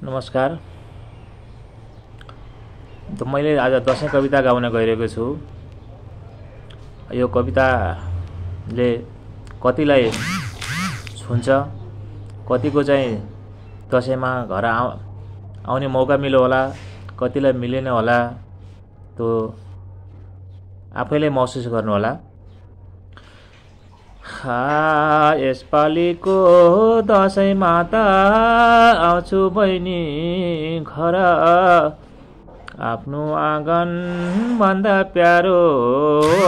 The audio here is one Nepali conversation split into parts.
नमस्कार। मैले आज दशैं कविता गाउन गइरहेको छु। यो कविताले कतिलाई छुन्छ, कतिको चाहिँ दशैंमा घर आउने मौका मिल्यो होला, कतिलाई मिलेन होला, त्यो आफैले महसुस गर्नु होला। यसपालिको दशैंमा त आउँछु बहिनी घर, आफ्नो आँगन भन्दा प्यारो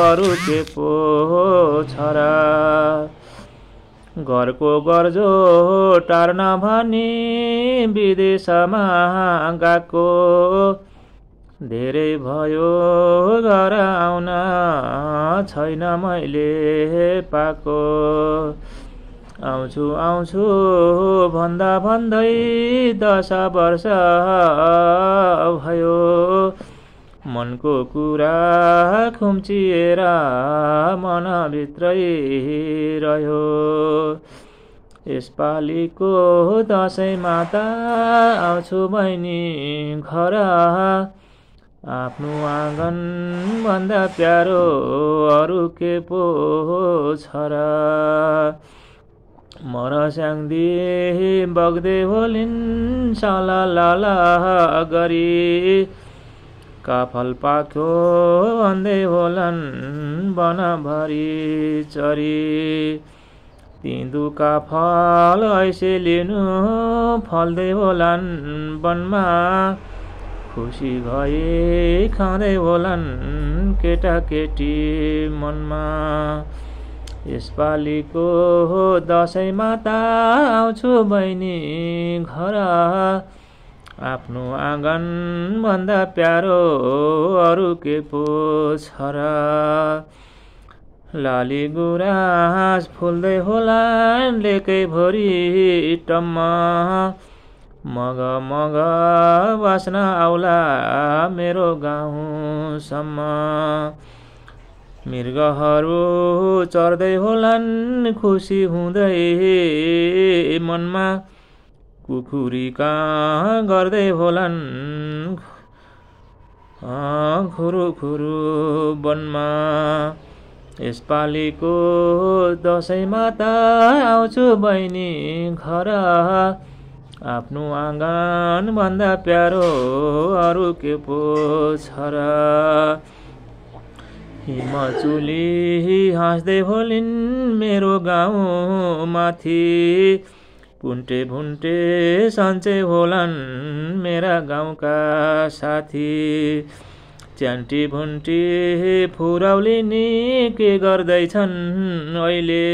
अरू के पो छ र। घरको गर्जो टार्न भनी विदेशमा गएको, धेरै भयो घर आउन छैन मैले पाएको। आउँछु आउँछु भन्दा भन्दै 10 वर्ष भयो, मनको कुरा खुम्चिएर मनभित्रै रह्यो। यसपालिको दशैंमा त आउँछु बहिनी घर, आफ्नो आँगन भन्दा प्यारो अरू के पो छ र। मरस्याङ्दी बग्दै होलिन् सललल गरी, काफल पाक्यो भन्दै होलन् वनभरि चरी। तिन्दुका फल ऐसे लिनु फल्दै होलान् वनमा, खुसी भए खाँदै होलान् केटाकेटी मनमा। यसपालिको दशैंमा त आउँछु बहिनी घर, आफ्नो आँगन भन्दा प्यारो अरू के पो छ र। लाली गुराँस फुल्दै होलान् लेकै भोरी टम्म, मग मग बास्न आउला मेरो गाउँसम्म। मृगहरू चर्दै होलान् खुसी हुँदै मनमा, कुखुरीका गर्दै होलान् खुरुखुरु वनमा। यसपालिको दशैंमा त आउँछु बहिनी घर, आफ्नो आँगन भन्दा प्यारो अरू के पो छ र। हिमचुली हाँस्दै होलिन् मेरो गाउँ माथि, पुन्टे भुन्टे सन्चै होलान् मेरा गाउँका साथी। च्यान्टी भुन्टी फुरौलिनी के गर्दैछन् अहिले,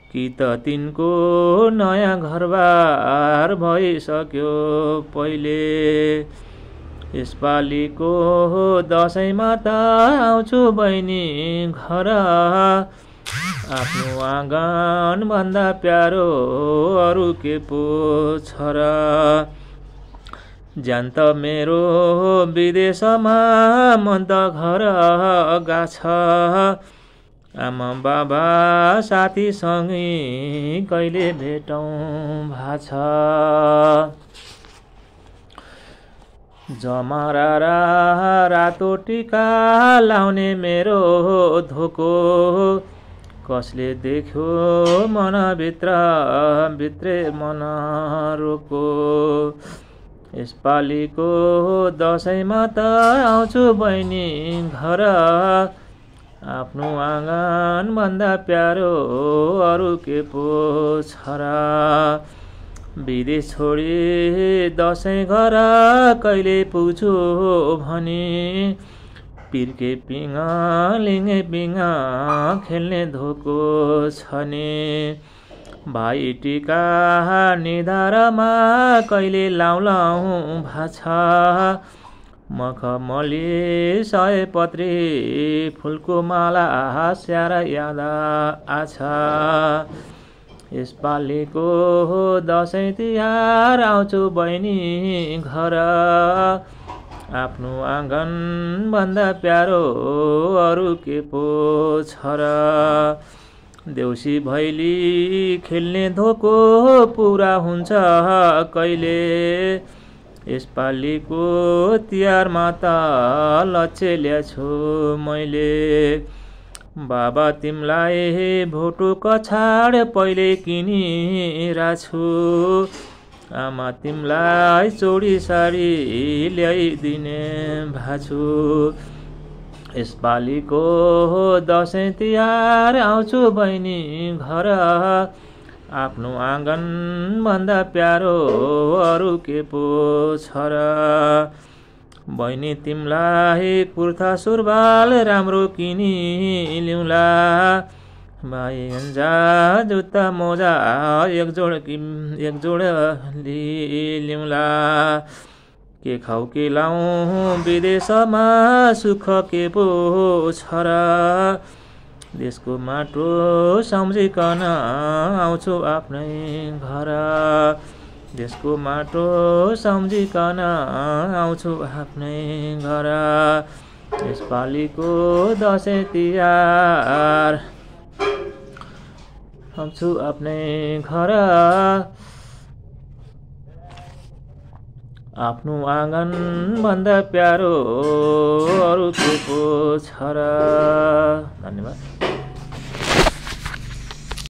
कि त तिनको नयाँ घरबार भइसक्यो पहिले। यसपालिको दशैंमा त आउँछु बहिनी घर, आफ्नो आँगन भन्दा प्यारो अरू के पो छ र। ज्यान त मेरो विदेशमा मन त घर गाछ, आमा बाबा साथीसँगै कहिले भेटौँ भाछ। जमरा रातो टिका लाउने मेरो धोको, कसले देख्यो मनभित्र भित्रै मन रोको। यसपालिको दशैंमा त आउँछु बहिनी घर, आफ्नो आँगन भन्दा प्यारो अरू के पो छ र। विदेश छोडी दशैं घर कहिले पुग्छु भनी, पिर्के पिङ लिङ्गे पिङ खेल्ने धोको छ नि। भाइ टिका निधारमा कहिले लाउलाउँ भाछ, मखमली सयपत्री फुलको माला स्याहार याद आछ। यसपालिको दशैं तिहार आउँछु बहिनी घर, आफ्नो आँगन भन्दा प्यारो अरू के पो छ र। देउसी भैली खेल्ने धोको पुरा हुन्छ कहिले। यसपालिको तिहारमा त लच्छे ल्याछु मैले। बाबा तिमलाई भोटो कछाड पहिले किनिराछु। आमा तिमलाई चोडी साडी ल्याइदिने भाछु। यसपालिको दसैँ तिहार आउँछु बहिनी घर। आफ्नो आँगन भन्दा प्यारो अरू के पो छ र। बहिनी तिमलाई कुर्ता सुरुवाल राम्रो किनी ल्याउँला। भाइ गन्जा जुत्ता मोजा एक जोड ल्याउँला। के खाऊ के लाउँ विदेशमा सुख के पो छ र। देशको माटो सम्झिकन आउँछु आफ्नै घर। देशको माटो सम्झिकन आउँछु आफ्नै घर। यसपालिको दसैँ तिहार आउँछु आफ्नै घर। आफ्नो आँगन भन्दा प्यारो अरू के पो छ र। धन्यवाद।